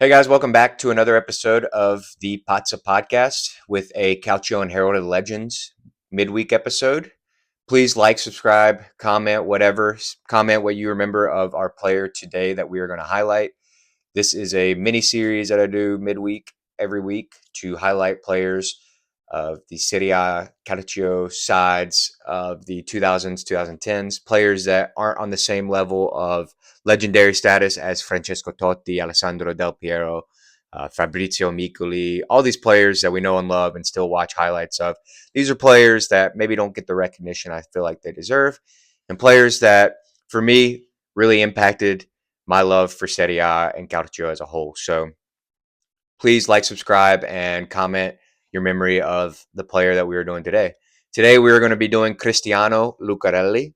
Hey guys, welcome back to another episode of the Pazza podcast with a Calcio and Unheralded Legends midweek episode. Please like, subscribe, comment, whatever. Comment what you remember of our player today that we are going to highlight. This is a mini series that I do midweek every week to highlight players of the Serie A Calcio sides of the 2000s, 2010s, players that aren't on the same level of legendary status as Francesco Totti, Alessandro Del Piero, Fabrizio Micoli, all these players that we know and love and still watch highlights of. These are players that maybe don't get the recognition I feel like they deserve, and players that, for me, really impacted my love for Serie A and Calcio as a whole. So please like, subscribe, and comment your memory of the player that we are doing today. Today we are going to be doing Cristiano Lucarelli.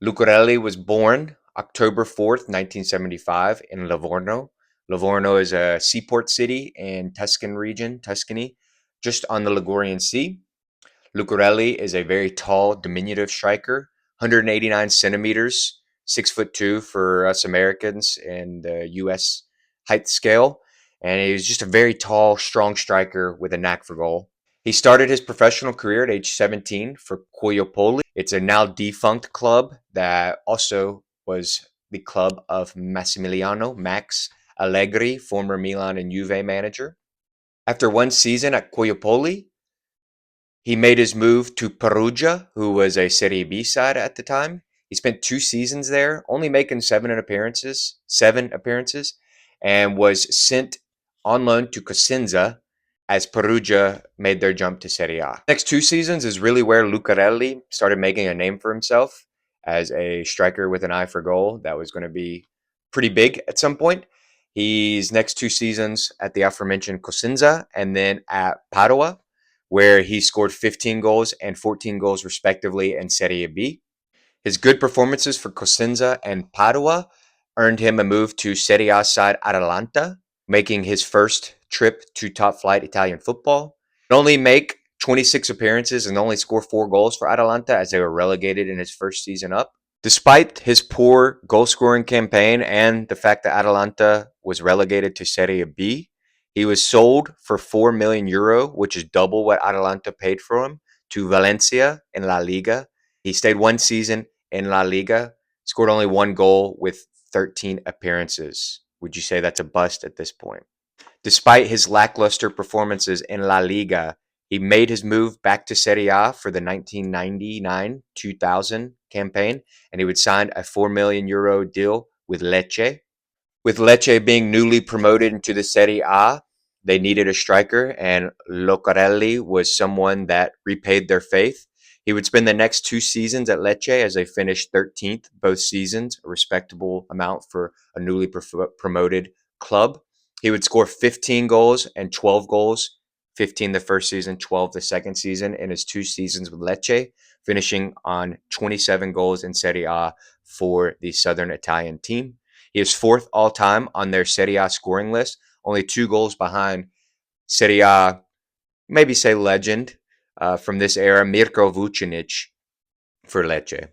Lucarelli was born October 4th, 1975 in Livorno. Livorno is a seaport city in Tuscany, just on the Ligurian Sea. Lucarelli is a very tall, diminutive striker, 189 centimeters, 6'2" for us Americans in the U.S. height scale. And he was just a very tall, strong striker with a knack for goal. He started his professional career at age 17 for Calcio. It's a now defunct club that also was the club of Massimiliano Max Allegri, former Milan and Juve manager. After one season at Calcio, he made his move to Perugia, who was a Serie B side at the time. He spent 2 seasons there, only making seven appearances, and was sent on loan to Cosenza as Perugia made their jump to Serie A. Next 2 seasons is really where Lucarelli started making a name for himself as a striker with an eye for goal that was going to be pretty big at some point. His next 2 seasons at the aforementioned Cosenza and then at Padua, where he scored 15 goals and 14 goals respectively in Serie B. His good performances for Cosenza and Padua earned him a move to Serie A side Atalanta, making his first trip to top flight Italian football. He would only make 26 appearances and only score 4 goals for Atalanta as they were relegated in his first season up. Despite his poor goal scoring campaign and the fact that Atalanta was relegated to Serie B, he was sold for 4 million euro, which is double what Atalanta paid for him, to Valencia in La Liga. He stayed one season in La Liga, scored only 1 goal with 13 appearances. Would you say that's a bust at this point? Despite his lackluster performances in La Liga, he made his move back to Serie A for the 1999-2000 campaign, and he would sign a 4 million euro deal with Lecce. With Lecce being newly promoted into the Serie A, they needed a striker, and Lucarelli was someone that repaid their faith. He would spend the next 2 seasons at Lecce as they finished 13th both seasons, a respectable amount for a newly promoted club. He would score 15 goals and 12 goals, 15 the first season, 12 the second season in his 2 seasons with Lecce, finishing on 27 goals in Serie A for the Southern Italian team. He is fourth all time on their Serie A scoring list, only 2 goals behind Serie A, maybe say legend from this era, Mirko Vucinic for Lecce.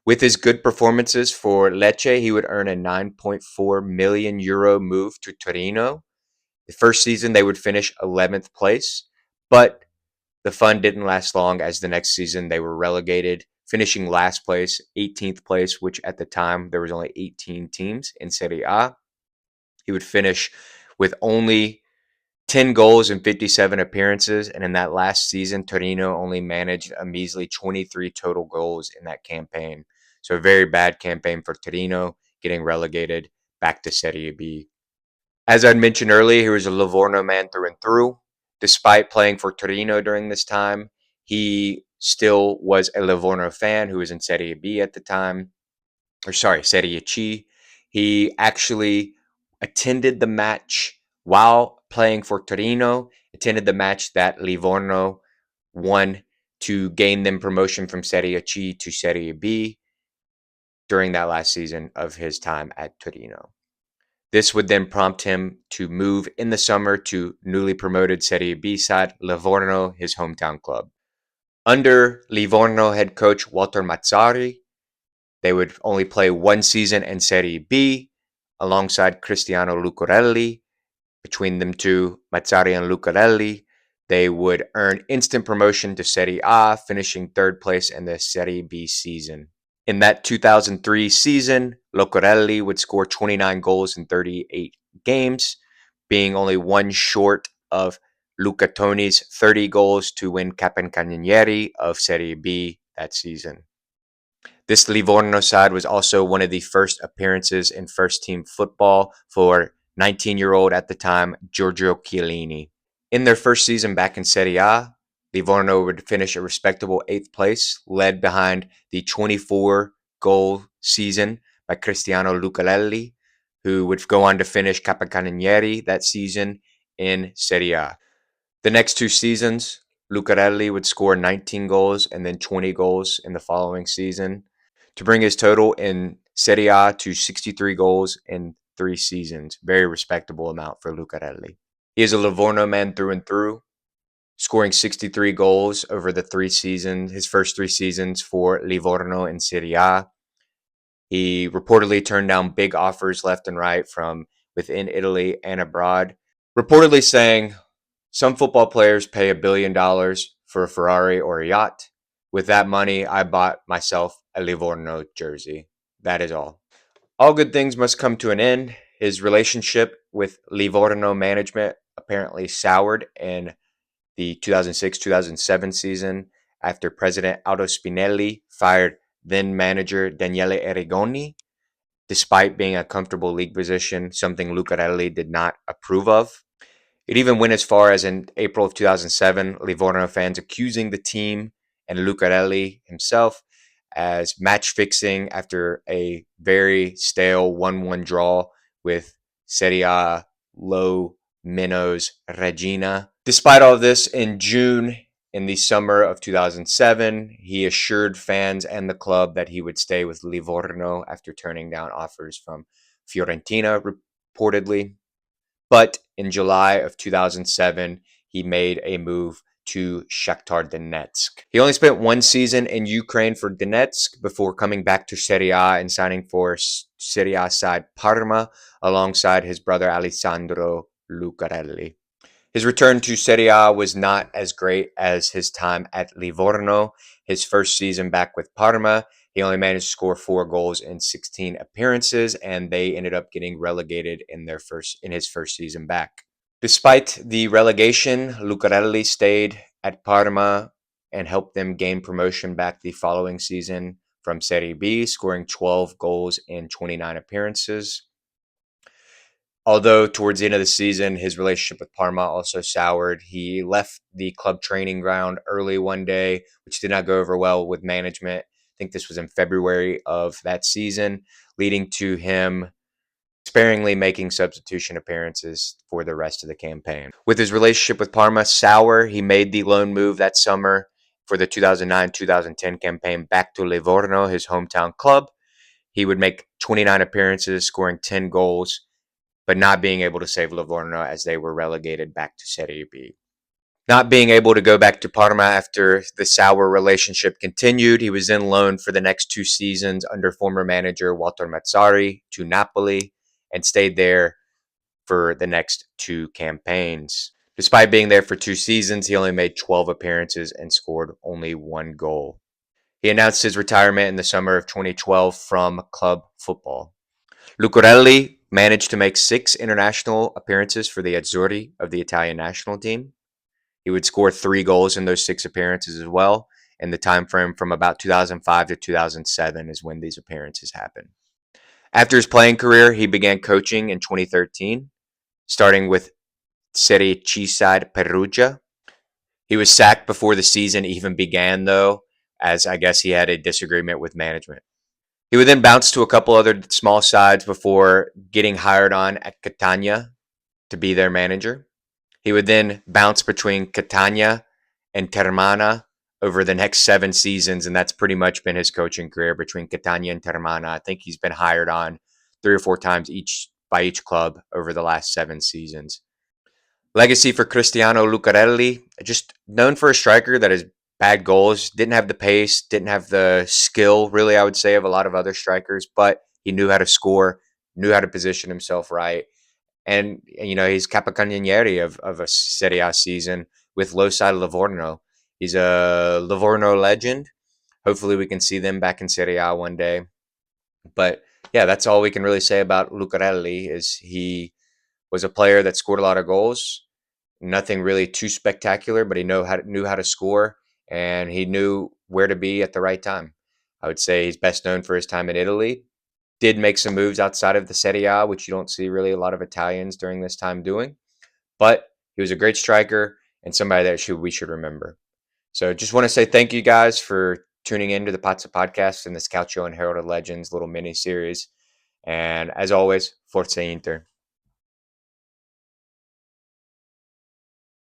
With his good performances for Lecce, he would earn a 9.4 million euro move to Torino. The first season, they would finish 11th place, but the fun didn't last long as the next season they were relegated, finishing last place, 18th place, which at the time there was only 18 teams in Serie A. He would finish with only 10 goals and 57 appearances, and in that last season, Torino only managed a measly 23 total goals in that campaign. So a very bad campaign for Torino, getting relegated back to Serie B. As I'd mentioned earlier, he was a Livorno man through and through. Despite playing for Torino during this time, he still was a Livorno fan who was in Serie B at the time, or sorry, Serie C. He actually attended the match while playing for Torino, attended the match that Livorno won to gain them promotion from Serie C to Serie B during that last season of his time at Torino. This would then prompt him to move in the summer to newly promoted Serie B side Livorno, his hometown club. Under Livorno head coach Walter Mazzari, they would only play one season in Serie B alongside Cristiano Lucarelli. Between them two, Mazzari and Lucarelli, they would earn instant promotion to Serie A, finishing third place in the Serie B season. In that 2003 season, Lucarelli would score 29 goals in 38 games, being only one short of Luca Toni's 30 goals to win Capocannoniere of Serie B that season. This Livorno side was also one of the first appearances in first team football for 19-year-old at the time, Giorgio Chiellini. In their first season back in Serie A, Livorno would finish a respectable 8th place, led behind the 24-goal season by Cristiano Lucarelli, who would go on to finish Capocannoniere that season in Serie A. The next two seasons, Lucarelli would score 19 goals and then 20 goals in the following season to bring his total in Serie A to 63 goals in 3 seasons. Very respectable amount for Lucarelli. He is a Livorno man through and through, scoring 63 goals over the 3 seasons, his first 3 seasons for Livorno in Serie A. He reportedly turned down big offers left and right from within Italy and abroad, reportedly saying, "Some football players pay $1 billion for a Ferrari or a yacht. With that money, I bought myself a Livorno jersey. That is all." All good things must come to an end. His relationship with Livorno management apparently soured in the 2006-2007 season after President Aldo Spinelli fired then manager Daniele Erigoni, despite being a comfortable league position, something Lucarelli did not approve of. It even went as far as in April of 2007, Livorno fans accusing the team and Lucarelli himself as match fixing after a very stale 1-1 draw with Serie A low Minnows Regina. Despite all this, in June, in the summer of 2007, he assured fans and the club that he would stay with Livorno after turning down offers from Fiorentina, reportedly. But in July of 2007, he made a move to Shakhtar Donetsk. He only spent 1 season in Ukraine for Donetsk before coming back to Serie A and signing for Serie A side Parma alongside his brother Alessandro Lucarelli. His return to Serie A was not as great as his time at Livorno. His first season back with Parma, he only managed to score 4 goals in 16 appearances, and they ended up getting relegated in his first season back. Despite the relegation, Lucarelli stayed at Parma and helped them gain promotion back the following season from Serie B, scoring 12 goals in 29 appearances. Although towards the end of the season, his relationship with Parma also soured. He left the club training ground early one day, which did not go over well with management. I think this was in February of that season, leading to him sparingly making substitution appearances for the rest of the campaign. With his relationship with Parma sour, he made the loan move that summer for the 2009-2010 campaign back to Livorno, his hometown club. He would make 29 appearances, scoring 10 goals, but not being able to save Livorno as they were relegated back to Serie B. Not being able to go back to Parma after the sour relationship continued, he was then loaned for the next 2 seasons under former manager Walter Mazzari to Napoli and stayed there for the next 2 campaigns. Despite being there for 2 seasons, he only made 12 appearances and scored only 1 goal. He announced his retirement in the summer of 2012 from club football. Lucarelli managed to make 6 international appearances for the Azzurri of the Italian national team. He would score 3 goals in those 6 appearances as well. And the time frame from about 2005 to 2007 is when these appearances happened. After his playing career, he began coaching in 2013, starting with Serie C side Perugia. He was sacked before the season even began, though, as I guess he had a disagreement with management. He would then bounce to a couple other small sides before getting hired on at Catania to be their manager. He would then bounce between Catania and Termana over the next 7 seasons, and that's pretty much been his coaching career between Catania and Termana. I think he's been hired on 3 or 4 times by each club over the last 7 seasons. Legacy for Cristiano Lucarelli, just known for a striker that is bad goals, didn't have the pace, didn't have the skill, really, I would say, of a lot of other strikers, but he knew how to score knew how to position himself right. And he's Capocannoniere of a Serie A season with Losai Livorno. He's a Livorno legend. Hopefully, we can see them back in Serie A one day. But yeah, that's all we can really say about Lucarelli. Is he was a player that scored a lot of goals. Nothing really too spectacular, but he knew how to score, and he knew where to be at the right time. I would say he's best known for his time in Italy. Did make some moves outside of the Serie A, which you don't see really a lot of Italians during this time doing. But he was a great striker and somebody that we should remember. So just want to say thank you guys for tuning into the Pazza podcast and this Calcio and Heralded Legends little mini series. And as always, Forza Inter.